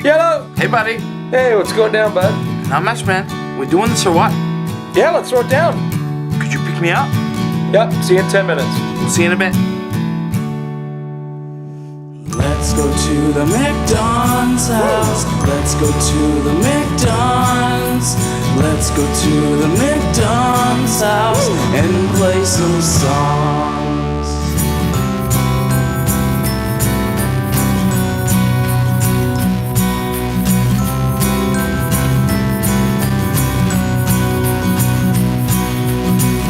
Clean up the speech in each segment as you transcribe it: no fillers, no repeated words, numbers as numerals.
Yellow! Hey, buddy. Hey, what's going down, bud? Not much, man. We doing this or what? Yeah, let's throw it down. Could you pick me up? Yep, see you in 10 minutes. We'll see you in a bit. Let's go to the McDons house. Let's go to the McDons. Let's go to the McDons house and play some songs.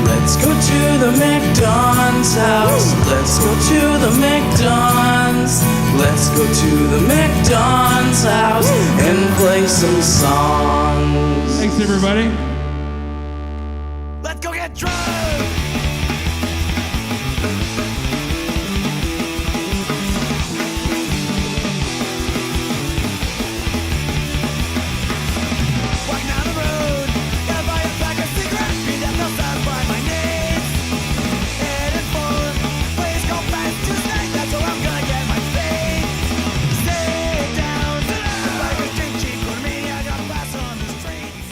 Let's go to the McDons house. Let's go to the McDons. Let's go to the McDons house and play some songs. Thanks, everybody. Let's go get drunk. Walking down the road, gotta buy a pack of cigarettes. Read that note down by my name. Heading for a place called Fast Tuesday. That's where I'm gonna get my fade. Stay down tonight. Buy a drink cheap for me. I got a pass on the streets.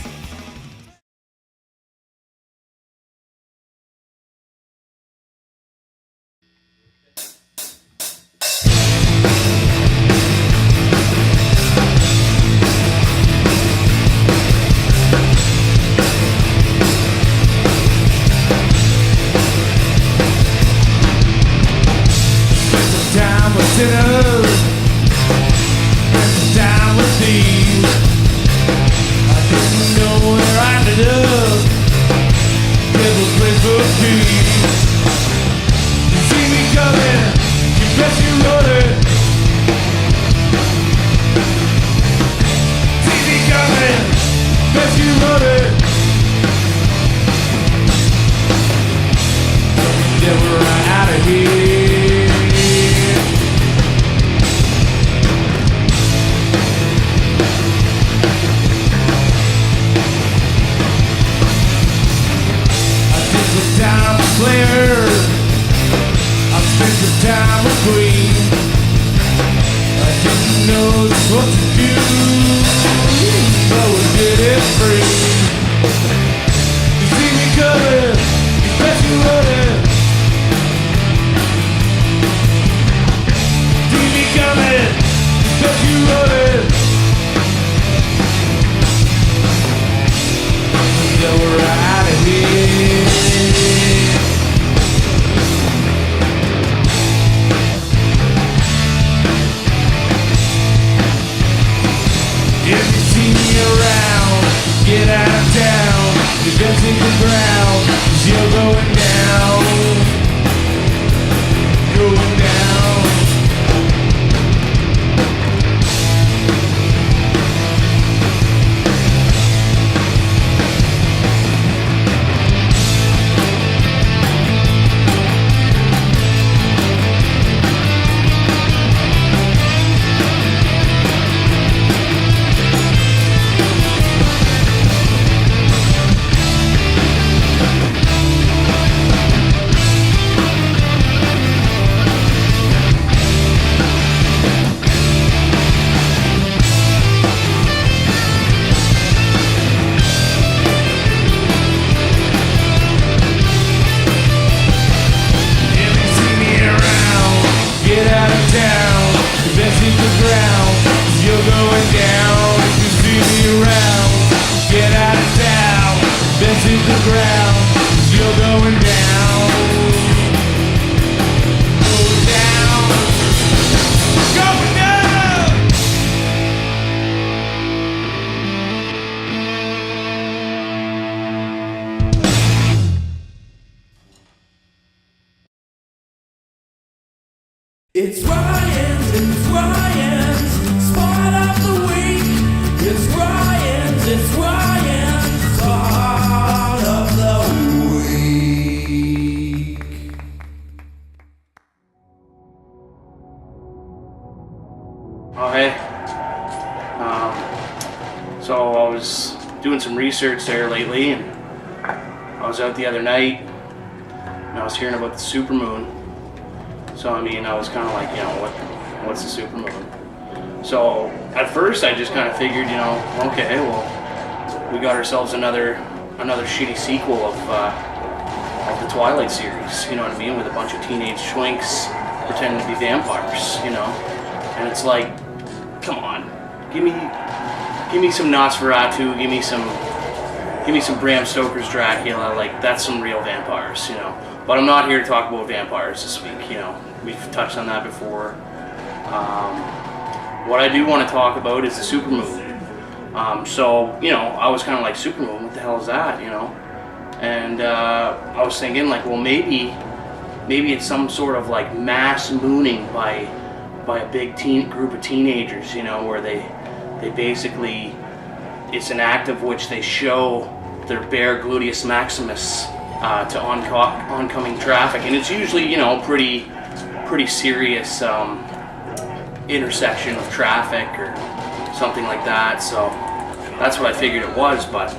Down with sinners, down with thieves. I didn't know where I ended up. Devil's place for peace. You see me coming, you bet you wrote it. See me coming, bet you wrote it. Then we're right out of here. Time with player, I spent the time with Queen. I didn't know just what to do, but we did it free. You see me coming, you bet you wouldn't. See me coming, you bet you wouldn't. Yeah, we're out of here. If you see me around, get out of town. You're dancing the ground, 'cause you're going down. Going down. It's Ryan's spot of the week. It's Ryan's spot of the week. Oh, hey. So I was doing some research there lately, and I was out the other night, and I was hearing about the supermoon. So I mean, I was kind of like, you know, what's the supermoon? So at first I just kind of figured, okay, well, we got ourselves another shitty sequel of the Twilight series, you know what I mean, with a bunch of teenage schwinks pretending to be vampires, and it's like, come on, give me some Nosferatu, give me some Bram Stoker's Dracula, like that's some real vampires, But I'm not here to talk about vampires this week, we've touched on that before. What I do want to talk about is the supermoon. So I was kind of like, supermoon, what the hell is that, And I was thinking like, well, maybe it's some sort of like mass mooning by a big group of teenagers, where they basically, it's an act of which they show their bare gluteus maximus to oncoming traffic, and it's usually pretty serious intersection of traffic or something like that. So that's what I figured it was, but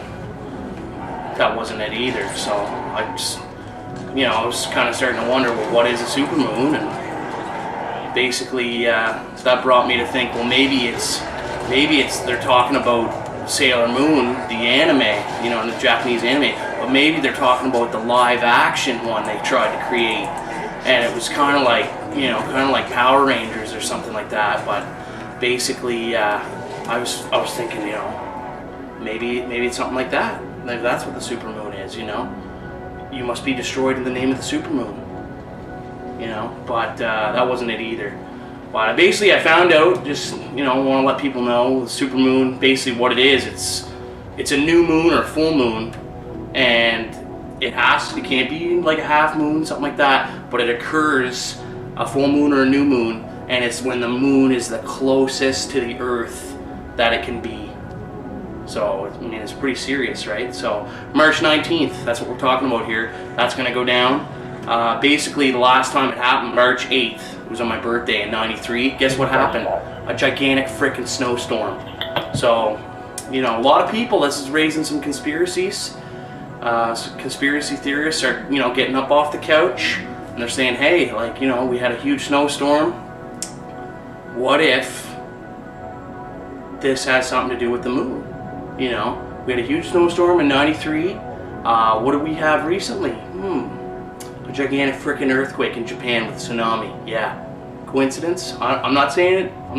that wasn't it either. So I just, I was kind of starting to wonder, well, what is a supermoon? And basically that brought me to think, well, maybe it's they're talking about Sailor Moon, the anime, the Japanese anime, but maybe they're talking about the live action one they tried to create, and it was kind of like Power Rangers or something like that. But basically I was thinking, maybe it's something like that. Maybe that's what the supermoon is, You must be destroyed in the name of the supermoon, But that wasn't it either. But basically I found out, just, want to let people know, the supermoon, basically what it is, it's a new moon or full moon, and it can't be like a half moon, something like that, but it occurs, a full moon or a new moon, and it's when the moon is the closest to the earth that it can be. So, it's pretty serious, right? So, March 19th, that's what we're talking about here. That's going to go down. Basically, the last time it happened, March 8th, it was on my birthday in '93. Guess what happened? A gigantic frickin' snowstorm. So, a lot of people, this is raising some conspiracies. Conspiracy theorists are, getting up off the couch, and they're saying, hey, like, we had a huge snowstorm. What if this has something to do with the moon? We had a huge snowstorm in '93. What do we have recently? A gigantic frickin' earthquake in Japan with a tsunami. Yeah. Coincidence? I'm not saying it. I'm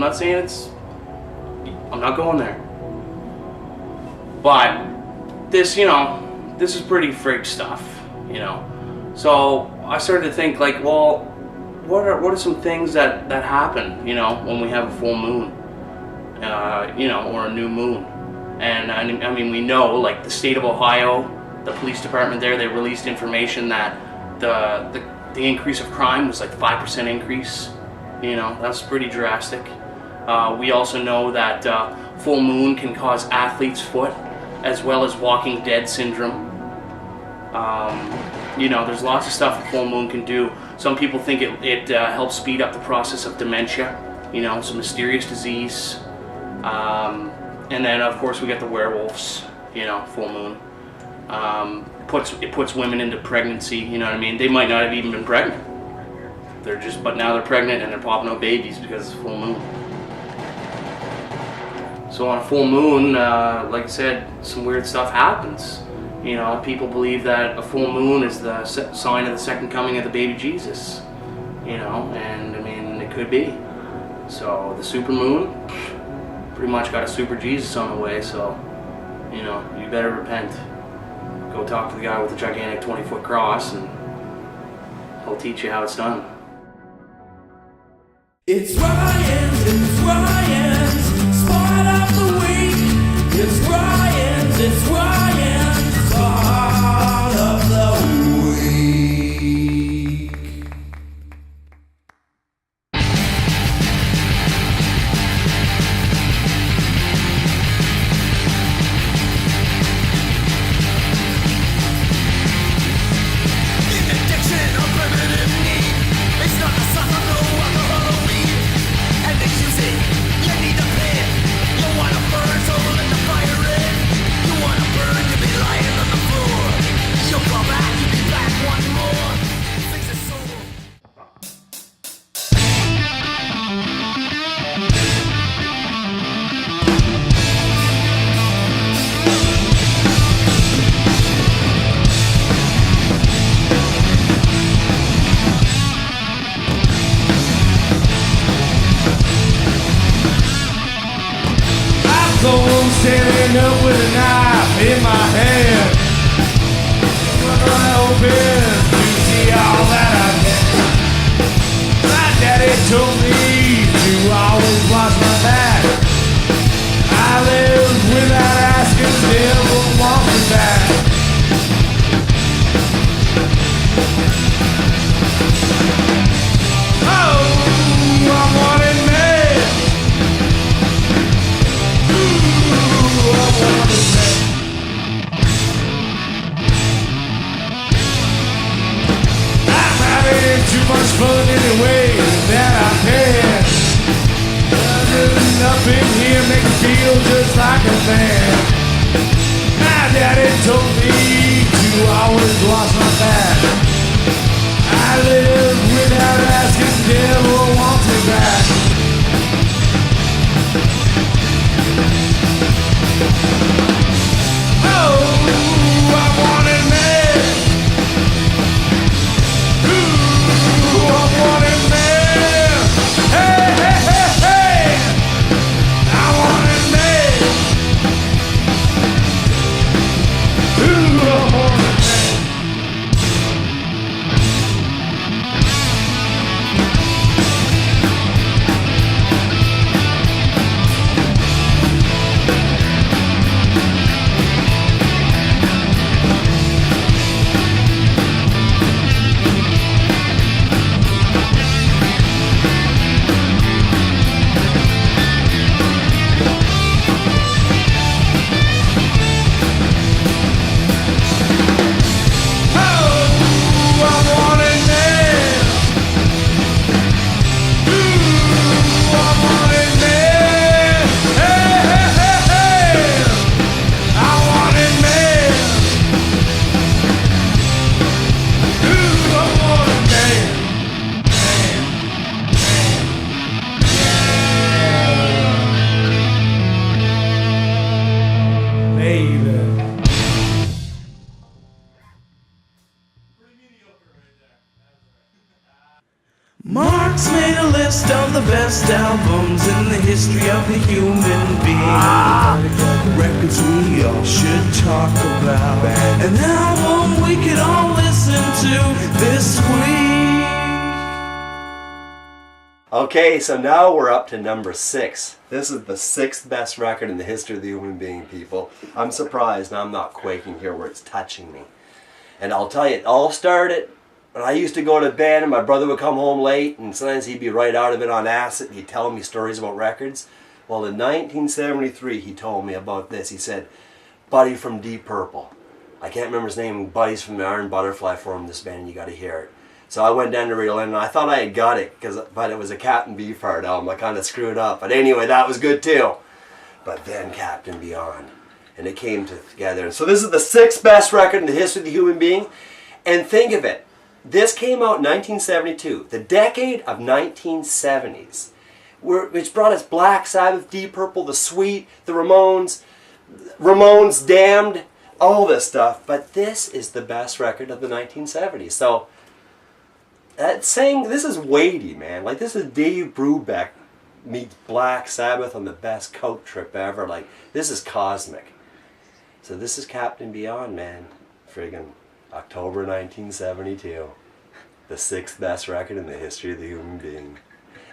not going there. But this, this is pretty freak stuff, So I started to think, like, well, what are some things that happen, when we have a full moon, or a new moon? And I mean, we know, like, the state of Ohio, the police department there, they released information that the increase of crime was like 5% increase. That's pretty drastic. We also know that full moon can cause athlete's foot, as well as walking dead syndrome. There's lots of stuff a full moon can do. Some people think it helps speed up the process of dementia. It's a mysterious disease. And then, of course, we got the werewolves, full moon. It puts women into pregnancy, They might not have even been pregnant. But now they're pregnant and they're popping out babies because it's full moon. So on a full moon, like I said, some weird stuff happens. People believe that a full moon is the sign of the second coming of the baby Jesus. And I mean, it could be. So the supermoon pretty much got a super Jesus on the way, so, you better repent. Go talk to the guy with the gigantic 20-foot cross, and he'll teach you how it's done. It's Ryan's spot of the week. It's Ryan's spot of the week. Addiction of primitive need. It's not the sun of no alcohol or weed. And the cold, standing up with a knife in my hand. I'm open to see all that I can. My daddy told me to always watch my back. I live without asking, never want me back. Oh, I'm wanted man. Ooh, I'm wanted man. I'm having too much fun anyway that I can. Up in here make me feel just like a man. My daddy told me to always watch my back. I live without asking, never want me back. Oh, I wanted man. Ooh, I wanted man. Hey, hey, hey, hey. I wanted man. Ooh, I wanted man. Mark's made a list of the best albums in the history of the human being. Records we all should talk about. An album we could all listen to this week. Okay, so now we're up to number 6. This is the 6th best record in the history of the human being, people. I'm surprised I'm not quaking here where it's touching me. And I'll tell you, it all started when I used to go to bed and my brother would come home late and sometimes he'd be right out of it on acid and he'd tell me stories about records. Well, in 1973 he told me about this. He said, Buddy from Deep Purple. I can't remember his name. Buddy's from the Iron Butterfly formed this band, you gotta hear it. So I went down to Rio and I thought I had got it, but it was a Captain Beefheart album. I kind of screwed up. But anyway, that was good too. But then Captain Beyond. And it came together. So this is the 6th best record in the history of the human being. And think of it. This came out in 1972, the decade of 1970s, which brought us Black Sabbath, Deep Purple, The Sweet, The Ramones, Damned, all this stuff. But this is the best record of the 1970s. So, that's saying this is weighty, man. Like, this is Dave Brubeck meets Black Sabbath on the best coat trip ever. Like, this is cosmic. So this is Captain Beyond, man. Friggin' October 1972. The 6th best record in the history of the human being.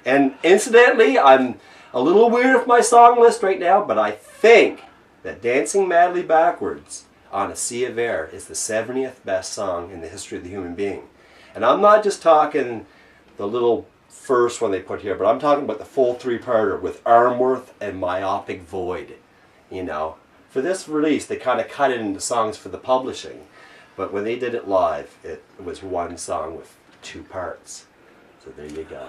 And incidentally, I'm a little weird with my song list right now, but I think that Dancing Madly Backwards on a Sea of Air is the 70th best song in the history of the human being. And I'm not just talking the little first one they put here, but I'm talking about the full 3-parter with Armworth and Myopic Void. You know, for this release, they kind of cut it into songs for the publishing. But when they did it live, it was one song with 2 parts. So there you go.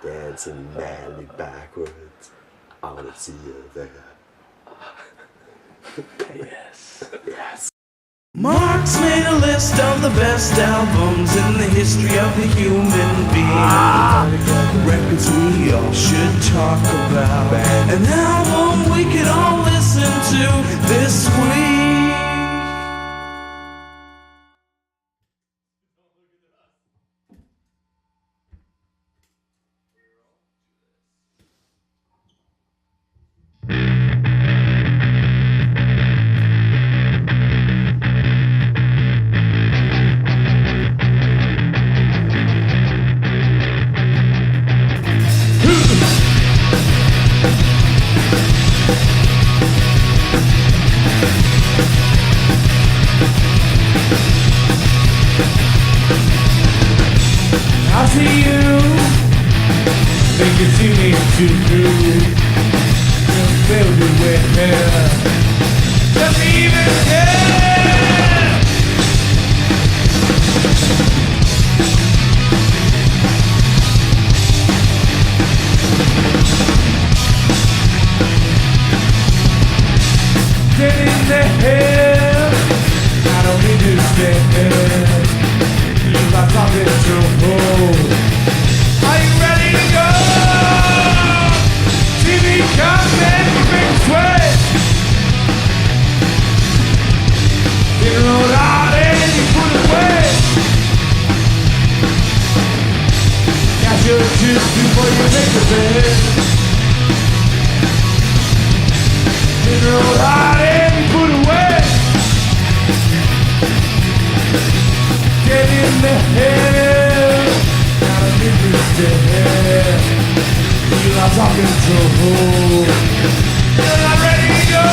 Dancing madly backwards on a sea of air. Yes. Yes. Mark's made a list of the best albums in the history of the human being. Records we all should talk about. An album we could all listen to this week. think it's easy to do. Filled with hair. Doesn't even care. Get in the hair. I don't need to stand. Leave my pocket to hold. Are you ready to go? TV comes and big sweat. You roll out and you put away. Cash your chips before you make the bed. You roll out and you put away. Get in the hair. Gotta get this hair. You lost all control. You're not ready to go.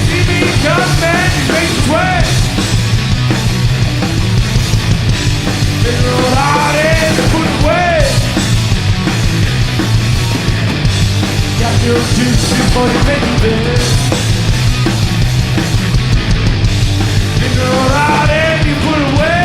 TV comes and you make sweat. They roll out and put away. Got your juice before you make it big. They roll out and you put away.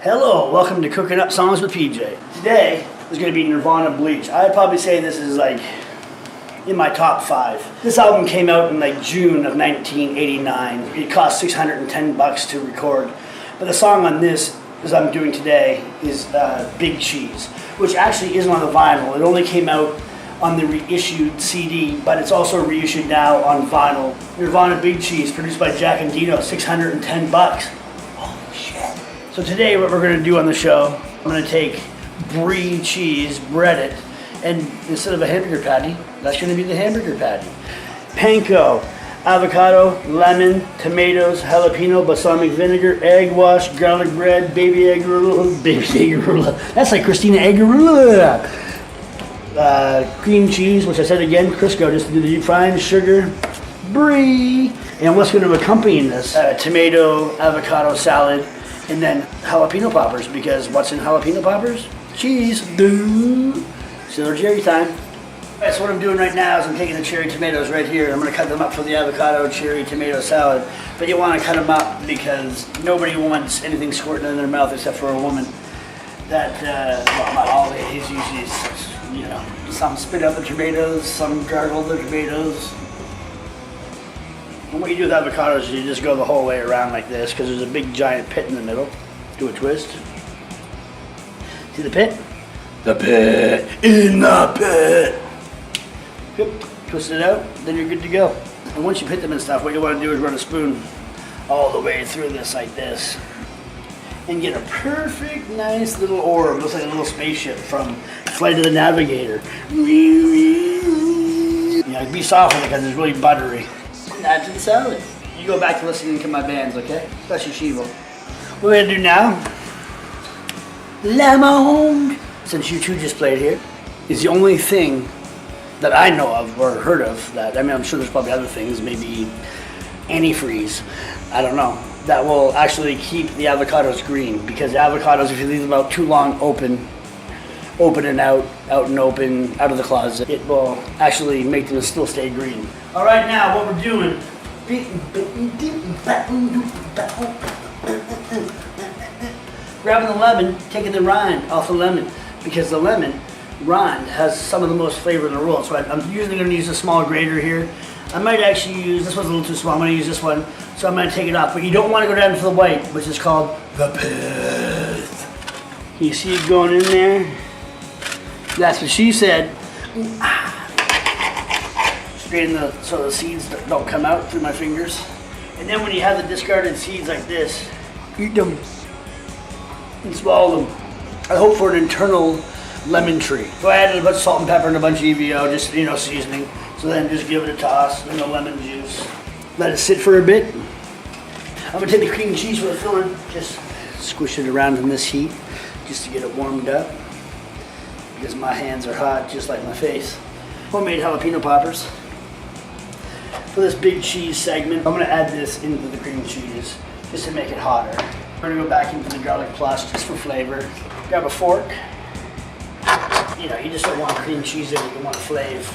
Hello, welcome to Cooking Up Songs with PJ. Today is going to be Nirvana Bleach. I'd probably say this is like in my top 5. This album came out in like June of 1989. It cost $610 to record. But the song on this, as I'm doing today, is Big Cheese, which actually isn't on the vinyl. It only came out on the reissued CD, but it's also reissued now on vinyl. Nirvana Big Cheese, produced by Jack and Dino, $610. Holy shit. So today what we're going to do on the show, I'm going to take brie cheese, bread it, and instead of a hamburger patty, that's going to be the hamburger patty. Panko, avocado, lemon, tomatoes, jalapeno, balsamic vinegar, egg wash, garlic bread, baby Eggerula. That's like Christina Eggerula. Cream cheese, which I said again, Crisco, just to do the deep frying, sugar, brie, and what's going to accompany this? Tomato, avocado salad, and then jalapeno poppers, because what's in jalapeno poppers? Cheese. So cherry time. Alright, so what I'm doing right now is I'm taking the cherry tomatoes right here. I'm going to cut them up for the avocado cherry tomato salad. But you want to cut them up because nobody wants anything squirting in their mouth except for a woman. That, well, not always, usually, you know, some spit out the tomatoes, some gargle the tomatoes. And what you do with avocados is you just go the whole way around like this because there's a big giant pit in the middle. Do a twist. See the pit? The pit. In the pit. Yep. Twist it out, then you're good to go. And once you pit them and stuff, what you want to do is run a spoon all the way through this like this. And get a perfect, nice little orb. Looks like a little spaceship from Flight of the Navigator. Yeah, be soft with it because it's really buttery. And add to the salad. You go back to listening to my bands, okay? Especially Shivo. What we're gonna do now, lemon, since you two just played here, is the only thing that I know of or heard of that, I mean, I'm sure there's probably other things, maybe antifreeze, I don't know, that will actually keep the avocados green, because the avocados, if you leave them out too long open and out and open, out of the closet, it will actually make them still stay green. All right, now what we're doing, grabbing the lemon, taking the rind off the lemon, because the lemon rind has some of the most flavor in the world. So I'm usually going to use a small grater here. I might actually use, this one's a little too small, I'm going to use this one. So I'm going to take it off, but you don't want to go down to the white, which is called the pith. You see it going in there? That's what she said. Straight in the, so the seeds don't come out through my fingers. And then when you have the discarded seeds like this, eat them and swallow them. I hope for an internal lemon tree. So I added a bunch of salt and pepper and a bunch of EVO, just, you know, seasoning. So then just give it a toss and the lemon juice. Let it sit for a bit. I'm gonna take the cream cheese for the filling. Just squish it around in this heat just to get it warmed up. Because my hands are hot, just like my face. Homemade jalapeno poppers. For this big cheese segment, I'm gonna add this into the cream cheese just to make it hotter. We're gonna go back into the garlic plus just for flavor. Grab a fork. You know, you just don't want cream cheese in it, you want flav.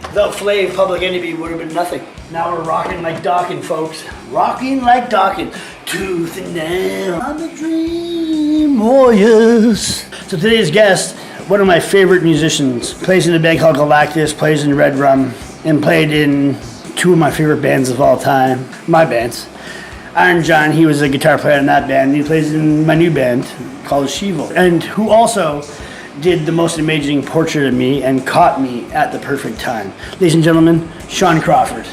Without flav, Public Enemy would have been nothing. Now we're rocking like Dawkins, folks. Rocking like Dawkins. Tooth and nail. I'm a dream warriors. So today's guest, one of my favorite musicians, plays in a band called Galactus, plays in Red Rum, and played in two of my favorite bands of all time. My bands. Iron John, he was a guitar player in that band. He plays in my new band called Shivo. And who also did the most amazing portrait of me and caught me at the perfect time. Ladies and gentlemen, Sean Crawford.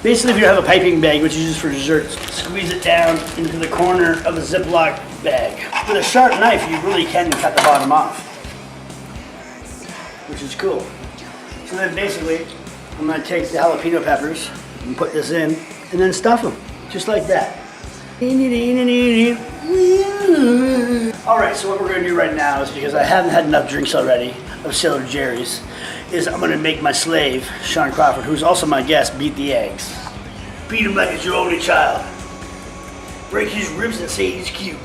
Basically, if you have a piping bag, which is used for desserts, squeeze it down into the corner of a Ziploc bag. With a sharp knife, you really can cut the bottom off, which is cool. So then basically, I'm gonna take the jalapeno peppers and put this in, and then stuff them, just like that. Alright, so what we're going to do right now is, because I haven't had enough drinks already of Sailor Jerry's, is I'm going to make my slave, Sean Crawford, who's also my guest, beat the eggs. Beat him like it's your only child. Break his ribs and say he's cute.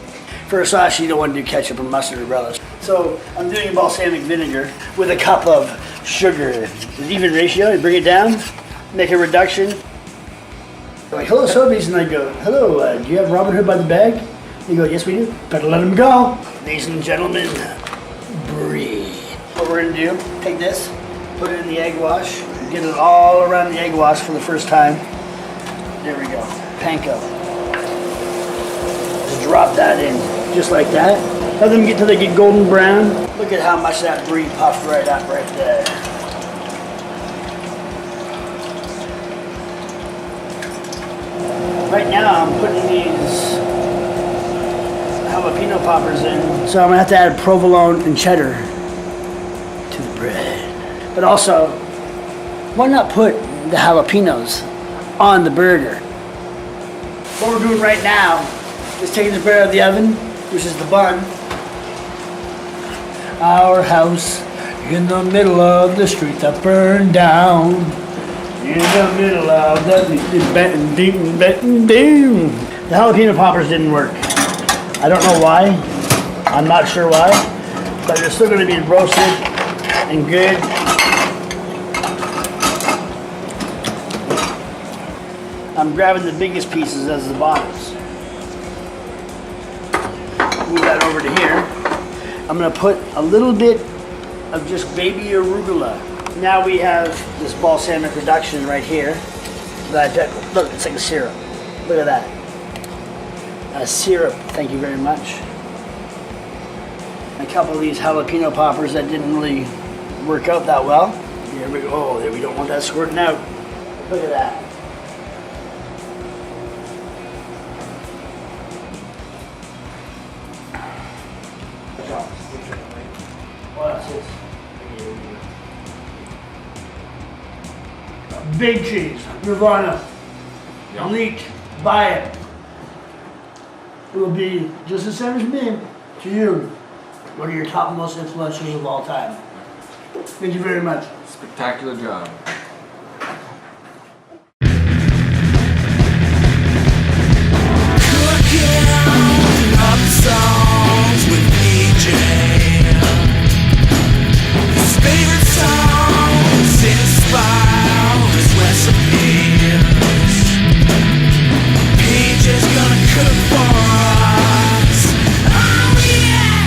For a sauce, you don't want to do ketchup or mustard or relish. So I'm doing balsamic vinegar with a cup of sugar. It's an even ratio. You bring it down, make a reduction. Like, hello, Sobeys, and I go, hello, do you have Robin Hood by the bag? They go, yes, we do. Better let him go. Ladies and gentlemen, breathe. What we're gonna do, take this, put it in the egg wash, get it all around the egg wash for the first time. There we go, panko. Just drop that in, just like that. Let them get till they get golden brown. Look at how much that brie puffed right up right there. Right now, I'm putting these jalapeno poppers in. So I'm gonna have to add provolone and cheddar to the bread. But also, why not put the jalapenos on the burger? What we're doing right now is taking the bread out of the oven, which is the bun. Our house in the middle of the street that burned down. In the middle of the jalapeno poppers didn't work. I don't know why. I'm not sure why. But they're still going to be roasted and good. I'm grabbing the biggest pieces as the bottoms. Move that over to here. I'm going to put a little bit of just baby arugula. Now we have this balsamic reduction right here. Look, it's like a syrup. Look at that. A syrup, thank you very much. A couple of these jalapeno poppers that didn't really work out that well. Here we go. Oh, there we don't want that squirting out. Look at that. What's this? Big cheese, Nirvana. Elite, buy it. It will be just the same as me to you. One of your top most influencers of all time. Thank you very much. Spectacular job. Cooking up songs with PJ. His favorite songs inspire his recipes. PJ's gonna cook for us. Oh yeah!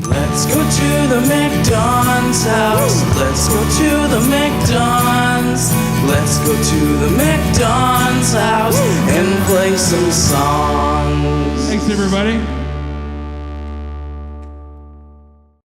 Let's go to the McDons house. Let's go to the McDons. Let's go to the McDons house and play some songs. Thanks, everybody.